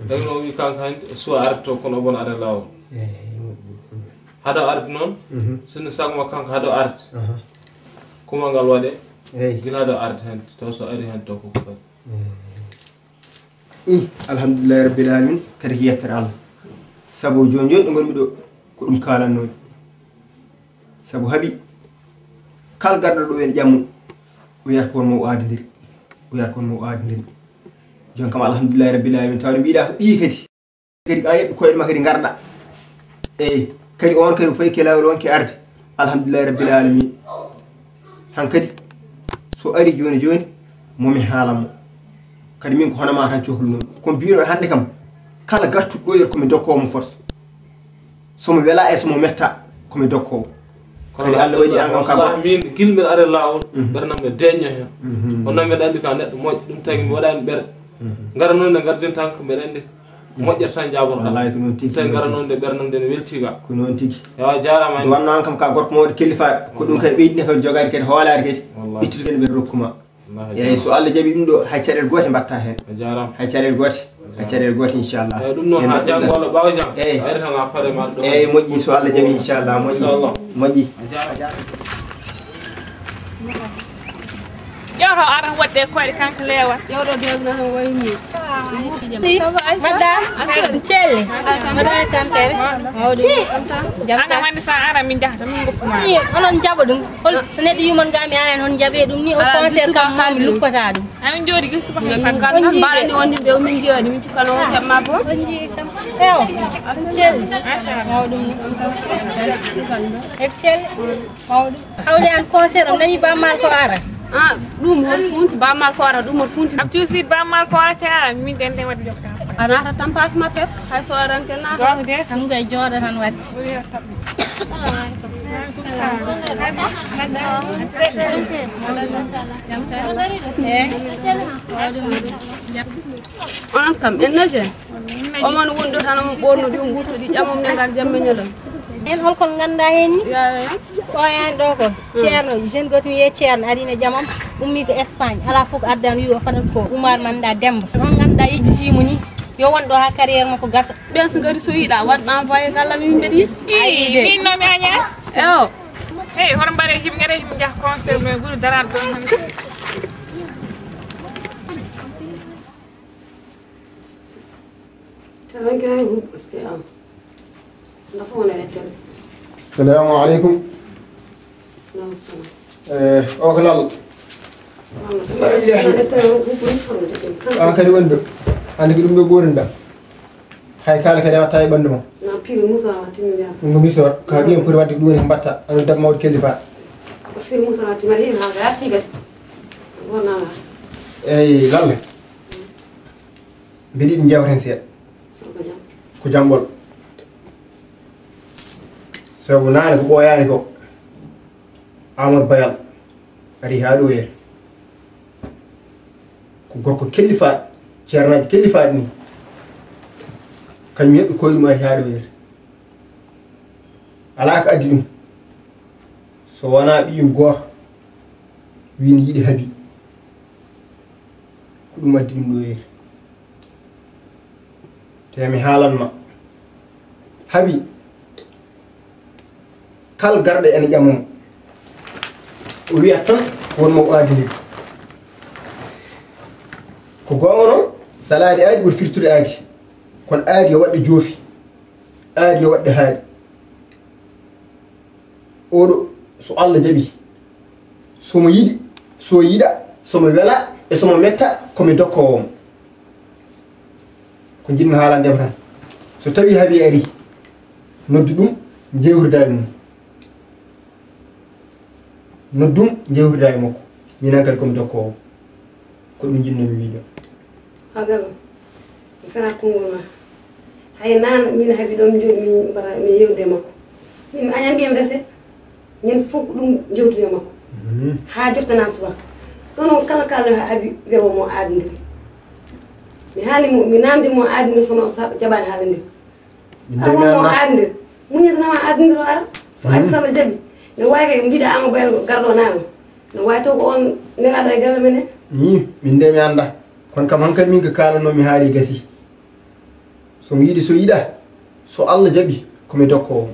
dagno wi kanko hannde suwa arto kono bon ara lawol haɗo arde noon sinno sagoma kanko haɗo arde kuma ngal waɗe gila haɗo arde hen taw so ari hen taw koko fadi alhamdulillahi rabbil alamin kadi ko yettere Allah sabu joni joni ɗo gonmi ɗo ko ɗum kalannomi sabu haaɓi kala garɗo ɗo en ƴammu o yiyata ko wonmo o aadodiri o yiyata ko wonmo o aadodiri joni kam alhamdulillahi rabbil alamin tawde mbiɗa ko ɓii kadi a yeɓɓi koyeɗe ma kadi garɗa eyi kadi on kadi fayi ke lawol wonke arde alhamdulillahi rabbil alamin han kadi so ari joni joni momi haalanmo kadi min ko honoma tan cohlunomi kono mbino hande kam kala gartuɗo ɗo yer komi dokkowo force somo wela e somo metta komi dokkowo kadi Allah waɗi an kam kam min gilmir are lawol ɓernam ɓe deñño hen onnon mbeɗa andi ka neɗɗo moƴƴo ɗum tagi mi waɗani ɓerɗe gara noon nde gardin tan ko mbeɗa andi moƴƴata tan jaborɗa wallahi ko noon tigi tawi gara noon nde ɓernam nde ne weltiga ko noon tigi yawa jarama wanno an kam ka gorko mawɗo kellifaɗo ko ɗum kadi ɓeydine kadi jogade kadi hoolare kadi ittude kadi mbeɗa rokkuma eyyi so Allah jaaɓi ɗum ɗo hay caɗele gote mbatta hen hay caɗele gote inchallah ɗum noon ha janggolo ɓawa jang eyyi so ari tan a paare maɗa ɗo eyyi moƴƴi so Allah jaaɓi inchallah moƴƴi Jawto ara wadde koyɗe kanko lewa jawɗo degna tan wayni madame Thielle madame tampere mawɗum ana wande sa ara min jahata min goppuma onon jaɓa ɗum hol so neɗɗo yumon ga mi arani on jaɓe ɗum ni o concert kam ma mi luppata ɗum amin jooɗi gil suba min ganda mbaɗani wonde ɓe min jooɗi min cikano heɓma bo on jii kam ewo Thielle mawɗum e Thielle mawɗum hawle an concert o nani bammal ko ara ɗum hon funti bammal ko ara ɗum hon funti am tuusid bammal ko ara te ara min den den waɗi jokka a nata tan passe ma pet hay so arante nata de ɗum gay jooɗo tan watti onon kam en naje omon wonɗo tan omo ɓornodi o gurtoɗi ƴamom ne ngar jamme ñalom en holkon ganduɗa hen ni ɓoyani ɗo ko ceerno jeune goto wiye ceerno arino jamam ummi ko Espagne ala fof ko addani wi o fadat ko Oumar Manda Demba on ganduɗa yejjitimo ni yo wonɗo ha carriére makko gasa ɓen so gari so yiiɗa waɗ envoyé gallam min mbeɗa yiiɗi min nomi aña ewo eyi hoto mbaɗe himɓe gaɗa himɓe jaha concert mais ɓuuri darade ɗon hande assalamu aleykum o ko lal an kadi woni ɗo andi ko ɗum ɗo ɓorinɗa hay kala kadi watta e ɓandu ma ngo misor ka ɓiyam poti wadde ko ɗum woni ko mbatta anon debbo mawɗo kellifa eyyi lalle mbeɗa yiɗi jewten seeɗa ko jamɓol sabu nane ko ɓooyani ko Amadou Bayal ari ha ɗo yen ko gorko kellifaɗo ceernaji kellifaɗi ni kañum heɓɓi koyeɗum ari ha ɗo yen ala ko addi ɗum so wona ɓiyum goto wini yiiɗi haabi ko ɗum addi ɗum ɗo yen te mi haalanma haabi kala garɗo ene ƴamamo o wiyat tan ko wonmo o aadiri ko gonga noon salaade aadi ɓuri firtude aadi kono aadi yo waɗɗe joofi aadi yo waɗɗe haaɗi oɗo so Allah jaɓi somo yiɗi so yiɗa somo wela e somo metta komi dokkowomo ko jinmi haalandema tan so tawi haaɓi ari noddu ɗum jewtidani mum noddum jewtida e makko minen kadi komi dokkowo ko ɗum jinnomi wiide agalo mi fena konngol ma hay nana min haabi ɗo mi jooɗi min mbara mi yewde makko min añanɓiyam rese ñin fof ɗum jewtude makko ha joftana suba sono kala kalno haabi wewo mo aadidiri mi haalimo mi namdimo aadidiri sono jaɓani haalande awomo aadidir muñetanama aadidiri o ara so adi salla jaaɓi ne wawi kay mbiɗa ama baylo garɗo nano ne wawi taw ko on nelaɗo e galle men min nde mi anda kono kam hankkadi min ko kalanomi haali gasi somo yiiɗi so yiɗa so Allah jaaɓi komi dokkowo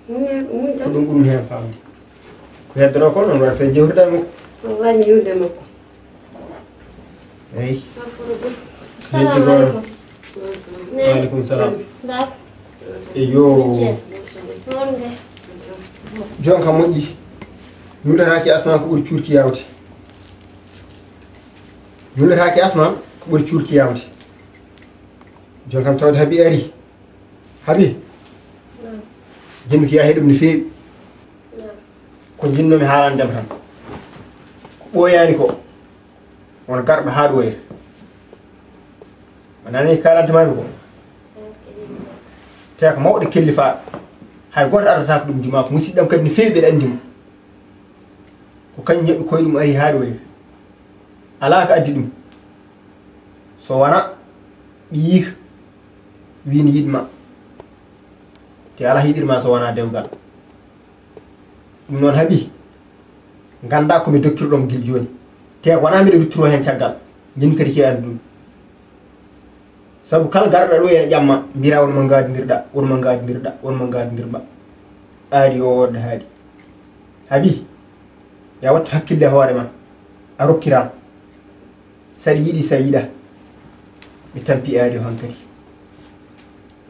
ko ɗum ɓurmi hen famde ko heddoro ko noon waɗa fe jewtuɗa e makko wallahi mi yewde makko eyi Assalamu alaikum. Waaleykum salam. Dak. Eyo. Wonde. Jonka moƴƴi. Nulataki asma ko ɓuri cuurki yawde. Nulataki asma ko ɓuri cuurki yawde. Jonkam tawde Habi ari. Habi. Jinmi ko yahi ɗum no feewi. Ko jinnomi haalandema tan. Ko ɓooyani ko won garɗo haa ɗoya. Manani kalantamami ko te ko mawɗo kellifa hay goto addata ko ɗum juma ko musidɗam kadi no feewi ɓeɗa andimo ko kañum heɓi koye ɗum ari haa ɗoya ala ko addi ɗum so wona ɓe yiika wino yiɗma te ala hiɗirma so wona dewgal ɗum noon Habi ganda komi doktirɗom guil joni te wona mbiɗa ruttoro hen caggal jin kadi ke andu ɗum sabu kala garɗo ɗo ene ƴamma mbira wonmo gadodirɗa wonmo gadodirɗa wonmo gadodirɗa aadi o wodde haadi Habi ya wattu hakkille hoore ma a rokkiram saɗa yiiɗi sa yiiɗa mi tampi aadi o hankkadi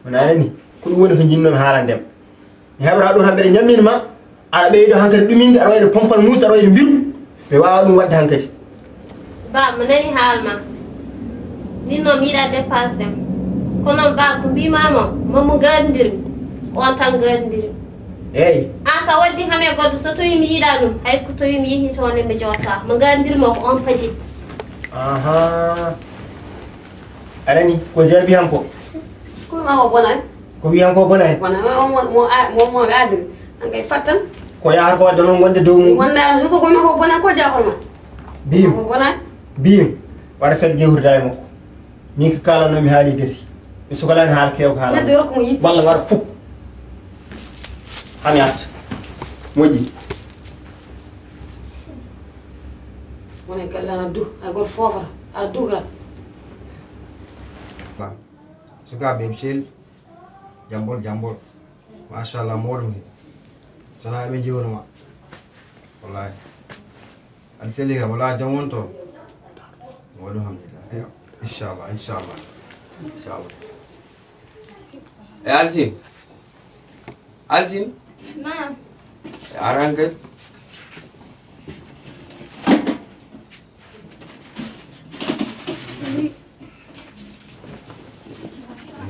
wona anani ko ɗum woni ko jinnomi haalandem mi heɓata ɗon hamɓe ɗe ñamminma aɗa ɓeydo hankkadi ɗuminde aɗa wayno pompal muusde aɗa wayno mbiru mi wawa ɗum wadde hankkadi Ba mo nani haalma. Min noon mi yiɗa dépasse dem kono ba ko mbimama momo gadodiri on tan gadodiri eyyi an sa waddi kam e goɗɗo so tawi mi yiiɗa ɗum hayso tawi mi yeehi toon mi jotta mo gadodirma ko on paji aha anani ko jaabi han ko kuyma ko bonani ko wiyan ko bonani mo adiri an kay fattan ko yahata ko wadde noon wonde dow mum wonda so kuyma ko bonani ko jakorma bim ko bonani bim waɗa fedde jewtuda e makko min ko kalanomi haali gasi mi sukalani haala kew ko neddo rokko mo yiɗi walla waɗa fukk hami arta moƴƴi wona galle ana du hay goto fofata aɗa dugrat sukaɓe ɓe celli jambol machallah mawɗum he sona ɓe jiwnoma wallahi aɗa selli kam wala jam won toon mawɗum hamdulillah inchallah e Altine Naam. e aran kadi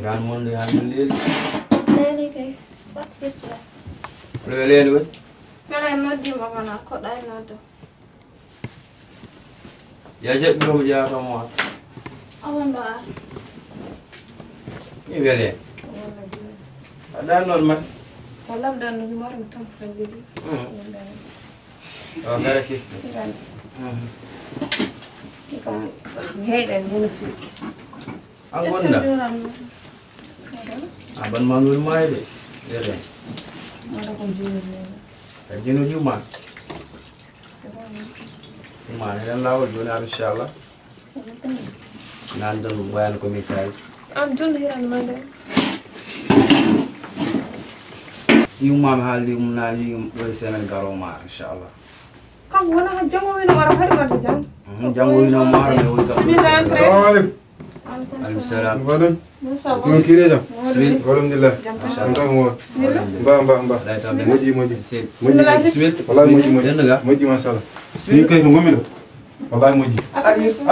ngan monde hamin leeli Leeli kay wat firtira ɗo weleeni waɗi mala noddima mana koɗa e noddo ya jaɓɓi komo jeyatomo wata awon ɗo ar mi welee aɗa noon mata Wallah dan no maro tam fagidi. o gara kifte Kam heeɗen hono fi. an gonɗa a ban ma ngol maayi de welee Mara ko jini. a jino juma juma ne ɗen lawol joni ar inchallah nan dan wayano komi kaali Am joni hiran mande. yumma mi haaldi mum naani yum ɗo e semaine garo maaro inchallah Kam wona jango wino wara hari warta jam. janngo wino maaro mi woni Bismillah. Assalamu alaikum. aleykum salam Waɗum. Musa Ɗum kiire jam. Bismillah. Alhamdulillah. Anta mo. Bismillah. Mba. Moƴƴi. Bismillah. Bismillah. Wallahi moƴƴi. Dendaga. Moƴƴi mashallah. Min kay ko ngomi ɗo. Wallahi moƴƴi.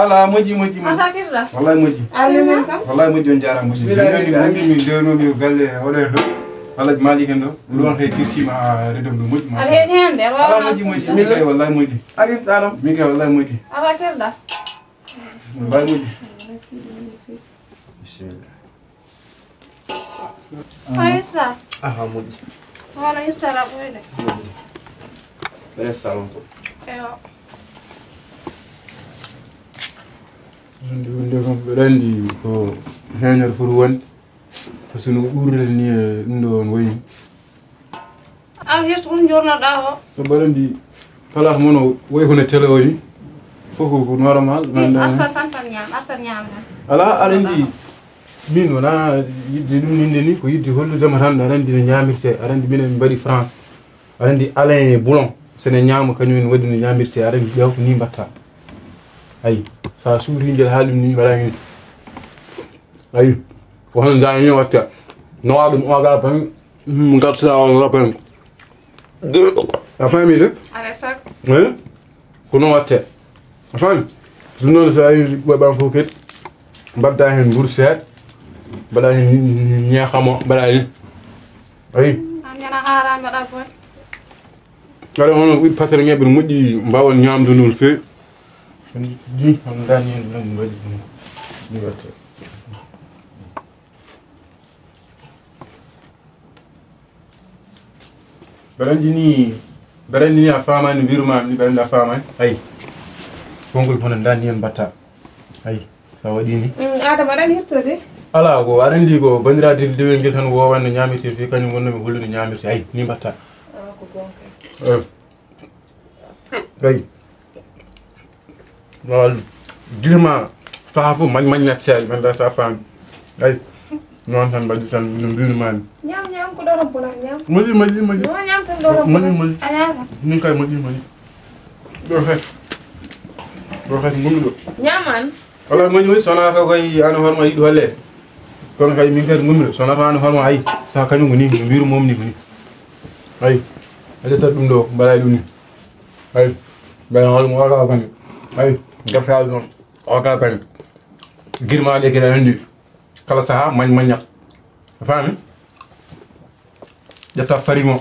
Ala moƴƴi. Asakirra. Wallahi moƴƴi. Amin kam. Wallahi moƴƴi on jarama moƴƴi. Joni mi dewnomi galle hoɗe ɗo. alaji maali ken ɗo ɗon hay kirtima redom ɗo moƴƴi aɗa heeɗi hen de ala moƴƴi moƴƴi min kay wallahi moƴƴi arit aɗo min kay wallahi moƴƴi awa kelɗa wallahi moƴƴi bisimilla haysta aha moƴƴi hono histara ɓoyde ɓen salon to eyo nde kam mbeɗa anndi ko heñere foti wonde par ce que no ɓurde ni e ɗum ɗo on woyi an hirto ɗum jornoɗa o so mbaɗa anndi place mono woyi kono télé o ni fof ko normal asal tan ñaam asal ñaam tan ala aɗa anndi min wona yidde ɗum ninde ni ko yidde holludema tan aɗa anndi no ñamirte aɗa anndi minen mbaɗi France aɗa anndi alain boulon sene ñaama kañumen waɗi no ñamirte aɗa anndi ƴeew ko ni mbatta ayi sa suuri ngel haalum ni mbaɗa hen ayi ko hono jani watta nowa ɗum oga pan gartata oga pan a faami de aɗa sak ko noon watte a faami ɗum noon so ayi ɓoɓan fof kadi mbadda hen guur seeɗa mbaɗa hen ñeekamo mbaɗa hen ayi an ñana haara mbaɗa boy aɗa hono ɓiɗɗo pattere ŋeɓe no moƴƴi mbawon ñamdu no feewi di on dani hen ɗum mbaɗi ɗi watte mbeɗa anndi ni a famani no mbirumami ni mbeɗa anndi a famani ayi konkoy hono dani hen mbatta ayi sa waɗi ni adama aɗani hirtode ala ko aɗa anndi ko bandiraade dewel ngel tan wowanno ñamirte fi kañum wonnomi hollude ñamirte ayi ni mbatta ko gonka ayi wal gilma fa fof maññat seeɗa manda sa faami ayi noon tan mbaɗi tan no mbirumami ñam ko ɗo rompona ñam moƴƴi no ñam tan ɗo rompona moƴƴi a yaaka min kay moƴƴi ɗo hay gummi ɗo ñaman wala moƴƴi sona ka koye an horma yiɗi holle kono kay min kadi gummi ɗo sona to an horma ayi sa kañum ko ni no mbiru mom ni ko ni ayi a ƴettat ɗum ɗo mbaɗa ɗum ni ayi mbaɗa hoɗum oga kañum ayi gaftaɗo noon oga kañum guirmaɗe kadi anndi kala saaha maññat a faami ƴetta farine o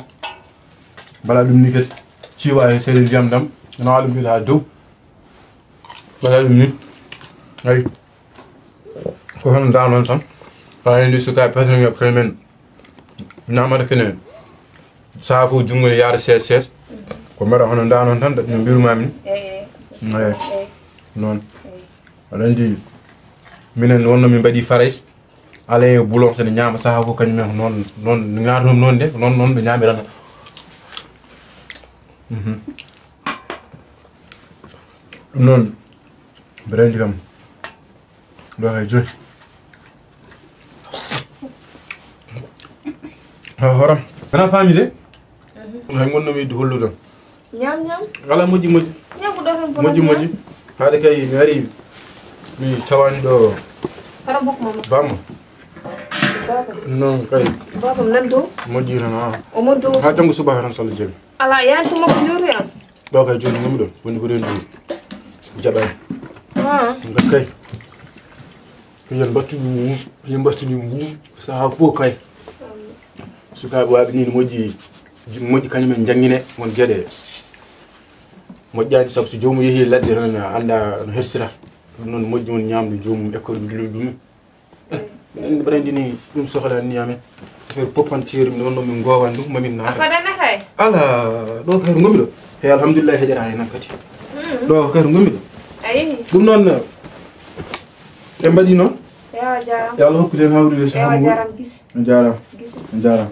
mbaɗa ɗum ni kadi ciwa e seeɗa ndiyam dam nawa ɗum kadi ha dow mbaɗa ɗum ni ayi ko hono da noon tan ha henndi sukaɓe pasreŋeɓe kañumen namata kene saaha fof junngo ne yaara seeɗa seeɗa ko mbaɗa hono da noon tan no mbirumami ni eyi noon aɗa anndi minen wonno min mbaɗi farais alain boulon sene ñaama saaha fof kañumen ko noon no ñaatonom noon de noon ɓe ñaamirana ɗum noon mbeɗa anndi kam ɗo hay joyi horam wona faami de hay gonnomi yidde holludam ñam ala moƴƴi ñam ko ɗo rompona moƴƴi haade kay mi ari mi tawani ɗo para bokkuma bamma noon kay babam nan dow moƴƴi tan o mo dow ha janngo subaka tan so Allah jaaɓi ala yani to makko jootoyam ɗo kay joni ngomi ɗo woni ko rendu jaɓani ngat kay ko yen mbattuni mum saaha fof kay sukaɓe waɓe ni no moƴƴi kañumen jangguine won gueɗe moƴƴani saabu so jomum yeehi ladde tan anda no hersirata ɗum noon moƴƴi won ñamdu jomum école gilo ɗum minen mbaɗa anndi ni ɗum sohlani ni amen affaire poppantiri mi wonno min gowan ɗum mamin naata fadana kay ala ɗo kay to gomi ɗo hey alhamdulillah heƴata hen kadi ɗo kay to gomi ɗo ayi ɗum noon ɓe mbaɗi noon yawa jaram yo Allah hokkude hen hawrude so yawa jaram gisi on jarama gisi on jarama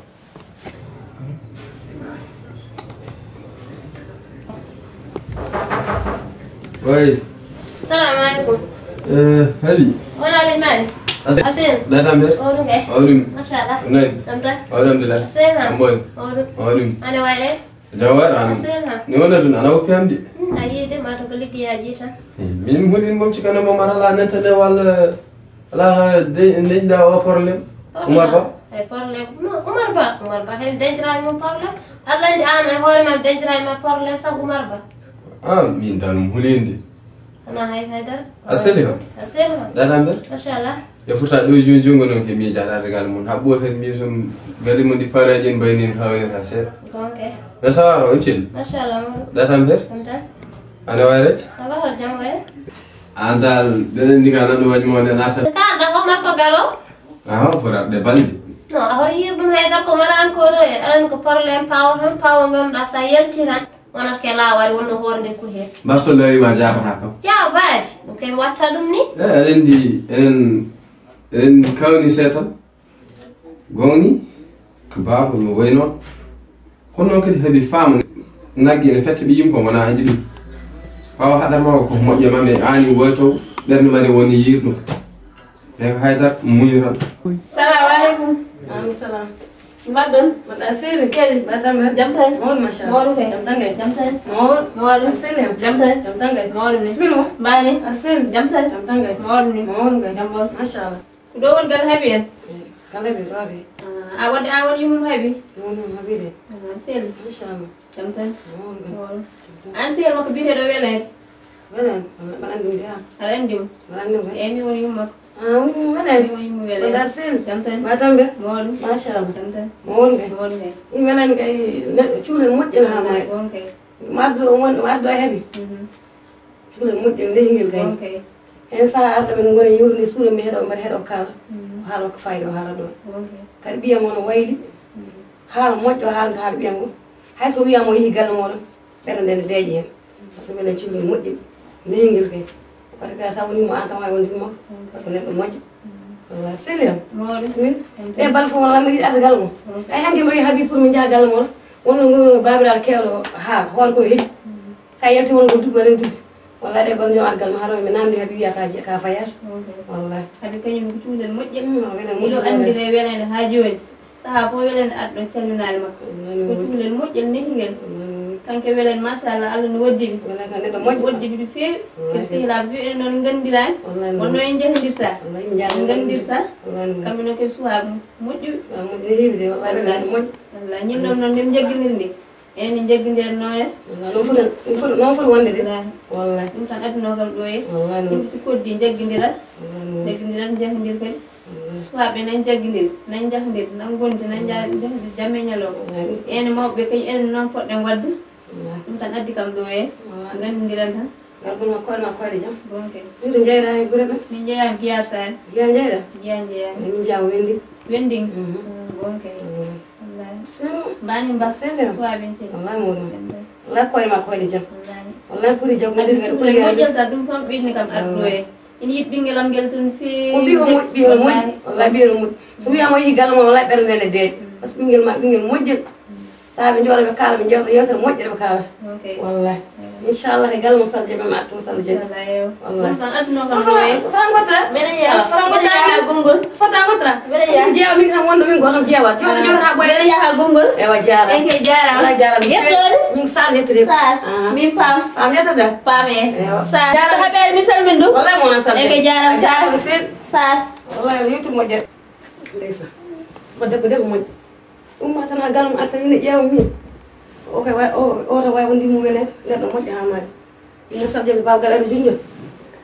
oui Salamu alaikum. hali Wala lin mali. Asin. da tamber Odu ke. awrim Mashallah. nan Tamta. alhamdulillah Asin ha. ambon Odu. awrim Ane waile. jawar an Asin ha. ni wona tun ana hokki amdi Ayi de ma to ko liggi yaji tan. min hulin mom ci kana mom ala nantane walla ala de da o problème Umar Ba Ay problème. Umar Ba hem denjira mo problème. Allah ndi an ay hore ma denjira ma problème sa Umar Ba. min tan hulinde Ana hay haydar. Asali ha Asin ha. da tamber Mashallah. e fota ɗo joni jongo noon ke miijaɗade gal mum ha ɓooten mbiyeten gali mon ɗi paraji en mbaynin hawnirta seeɗa ɓe sawaro on celli machallah ɗatam ber ane wayret aba hol jam waye an dal ɓeɗen ndiga nan ɗo waji mawde nata ka da ko marko galo forat ɗe balɗe non a hori yir ɗum haydar ko maran ko ɗo e aɗan ko probléme pawo tan pawo ganduɗa sa yaltiran wonata ke lawari wonno hoore nde ko heen mbasto lawima jabata kam jabaji ɗum kay mi watta ɗum ni eɗen ndi eɗen kawni seetan gongni ko baaba no way noon kono noon kadi heeɓi faama naggi ene fetta ɓe yimko wona andi ɗum ɓawa haɗamawa ko moƴƴe mame ani woyto ɓernde mane woni yirɗum ɓe ko haydar muñu tan salamu aleykum Maaleykum salaam. mbaɗɗon Mbaɗɗa seydi. kelli Batambe. jam tan Mawɗo machallah. mawɗum kay Jam tan kay. jam tan Mawɗo seydi am. jam tan Jam tan kay. mawɗum ni Bismillah. mbani A seydi. jam tan Jam tan kay. mawɗum ni Mawɗum kay. jam bon Machallah. ko ɗo woni gal haaɓi en Kala ɓe baɓe. a waɗi an waɗi yumum haaɓi Mawɗum habide. sel Machallah. jam tan Mawɗum kay. mawɗum an sel makko biteɗo welede Welen. Mbaɗa andum de am. aɗa andimo Mbaɗa andum kay. eyyi mi woni yumma Woni mi welen. woni yumma welede Mbaɗa seydi. jam tan Batambe. mawɗum Machallah. jam tan Mawɗum kay. mawɗum kay Ɗum welen kay neɗɗo cuulen moƴƴen ha may. on kay Maddo won maddo heɓi. Cuulen moƴƴen lehingel kay. on kay Hen saha arɗo men gona yurni suura mi heɗo mbaɗa heɗo kala. Haala ko fayda o haala ɗon. on kay Kadi ɓiyam o no wayli. Haala moƴƴo haala ko haala ɓiyam o. Hayso wiyama o yeehi galle moɗon ɓerde nde ne deeƴi hen. Par ce que welen cuulen moƴƴen lehingel kay. Kadi kay sa wonimo an tan wawi wonde makko. Par ce que neɗɗo moƴƴo. Walla seli am. mawɗum Bismillah. E bal fof walla mi yiɗi arde galle mo. Ay hanke mi wi haabi pour min jaha galle moɗon. Wonno ngo babiraɗo kewɗo haal hoore ko heeɗi. Sa yalti won ko duggo ren duuti. Wallahi ɗe bal jom arde galle mo haɗo mi namdi haabi wiya ka fayata. Wallahi. haaɓi kañum ko cuulen moƴƴen Welen miɗo andire welede ha joni saaha fof welede arɗo calminade makko ko cuulen moƴƴel nehingel kanke welen machallah Allah no waddiɓe waddiɓe ɗo feewi kadi sehilaɓe mbiɗen noon gandirani wonno en jahodirta en gandirta kamɓe noon kadi suwaɓe moƴƴuɓe wallah ñinɗon noon nde jagguidir ndi enen jagguidiren noone noon foti wonde de wallahi ɗum tan adduno kam ɗo e yimɓe so koddi jagguidirat jahodir kadi suwaɓe nan jagguidir nan jahodir nan gondi nan jahodir jamme ñalowma ene mawɓe kadi enen noon poɗɗen wadde ɗum tan addi kam ɗo e gandodiren tan gargol ma koyɗe ma koyɗe jaam bon kay ɗiɗo jeyɗa e gure ɓen min jeeyama Guiya Sane Guiya jeyɗa Guiya jeeyami min jeyama wendi wending bon kay mbani mba suwaɓe en ceni wallahi moɗum wallahi koyɗe ma koyɗe jaam wallahi puri jaggodirgaɗe ɓuri moƴƴelta ɗum tan ɓiɗni kam arɗo e ina yiɗi ɓinguel am guel tan feewi ko ɓiyo moƴƴi wallahi ɓiyo moƴƴi so wiyama o yeehi galle moon wallahi ɓerde nde ne deeƴi par ce que ɓinguel ma ɓinguel moƴƴel sa ɓe jooɗo ɓe kaala ɓe jewta yewtere moƴƴe ɗe ɓe kaalata wallahi inchallah e galle mo Sall Diaby ma artu Sall Diaby wallahi tan adduno kam ɗo e fota gottata mbeɗen yaha gongol fota gottata mbeɗen yaha jeewa min kam wonɗo min gotam jeewa jooɗo jooɗota ɓoye mbeɗen yaha gongol ewa jarama en kay jarama wala jarama yettode min Sall yettode Sall min paam paam yettode paam e Sall so haɓere mi salmin ɗum wallahi mona Sall en kay jarama Sall wallahi yettu moƴƴere ndeysan mo debbo de ko moƴƴi umma tan ha galle mo arta min e ƴeewa min o kay way oto way wondi mumen neɗɗo moƴƴo ha maɗi min Sall Diaby bawgal aɗa junjo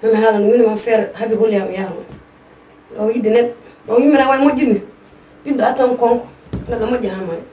mami haalano min ma feere haabi holliyama yahama o yidde neɗɗo o yimmira way moƴƴumi ɓiɗɗo attan konko neɗɗo moƴƴo ha maɗi